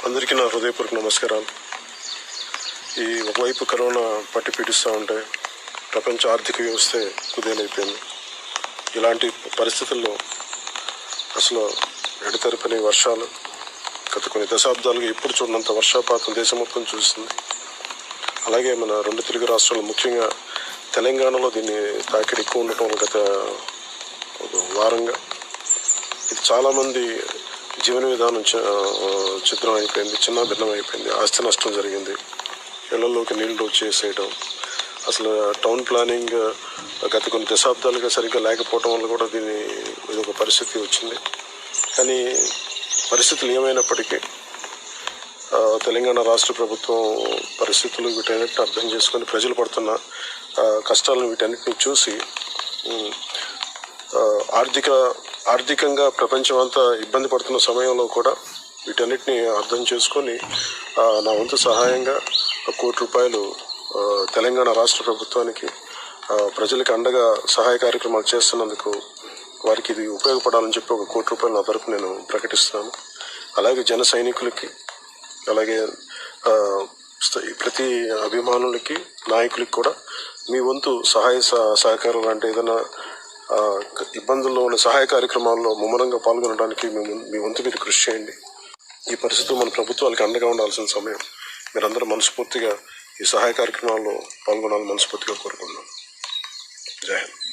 అందరికీ నా హృదయపూర్వక నమస్కారాలు. ఈ ఒకవైపు కరోనా పట్టి పీడిస్తూ ఉంటే ప్రపంచ ఆర్థిక వ్యవస్థే కుదేలైపోయింది. ఇలాంటి పరిస్థితుల్లో అసలు ఎడతెరపని వర్షాలు, గత కొన్ని దశాబ్దాలుగా ఎప్పుడు చూడనంత వర్షపాతం దేశం మొత్తం చూస్తుంది. అలాగే మన రెండు తెలుగు రాష్ట్రాలు, ముఖ్యంగా తెలంగాణలో దీన్ని తాకిడి ఎక్కువ ఉండటం గత వారంగా ఇది చాలామంది జీవన విధానం చిత్రం అయిపోయింది, చిన్న భిన్నం అయిపోయింది. ఆస్తి నష్టం జరిగింది, ఇళ్లలోకి నీళ్లు వచ్చేసేయడం. అసలు టౌన్ ప్లానింగ్ గత కొన్ని దశాబ్దాలుగా సరిగ్గా లేకపోవడం వల్ల కూడా ఇది ఒక పరిస్థితి వచ్చింది. కానీ పరిస్థితులు ఏమైనప్పటికీ తెలంగాణ రాష్ట్ర ప్రభుత్వం పరిస్థితులు వీటన్నిటిని అర్థం చేసుకొని ప్రజలు పడుతున్న కష్టాలను వీటన్నిటిని చూసి ఆర్థికంగా ప్రపంచం అంతా ఇబ్బంది పడుతున్న సమయంలో కూడా వీటన్నిటిని అర్థం చేసుకొని నా వంతు సహాయంగా ₹1 తెలంగాణ రాష్ట్ర ప్రభుత్వానికి ప్రజలకు అండగా సహాయ కార్యక్రమాలు చేస్తున్నందుకు వారికి ఇది ఉపయోగపడాలని చెప్పి ₹1 నా తరపు నేను ప్రకటిస్తున్నాను. అలాగే జన సైనికులకి, అలాగే ప్రతి అభిమానులకి, నాయకులకి కూడా మీ వంతు సహాయ సహకారాలు అంటే ఏదైనా ఇబ్బందుల్లో ఉన్న సహాయ కార్యక్రమాల్లో ముమ్మరంగా పాల్గొనడానికి మీ వంతు మీరు కృషి చేయండి. ఈ పరిస్థితుల్లో మన ప్రభుత్వాలకు అండగా ఉండాల్సిన సమయం. మీరందరూ మనస్ఫూర్తిగా ఈ సహాయ కార్యక్రమాల్లో పాల్గొనాలని మనస్ఫూర్తిగా కోరుకుంటున్నాను. జై హింద్.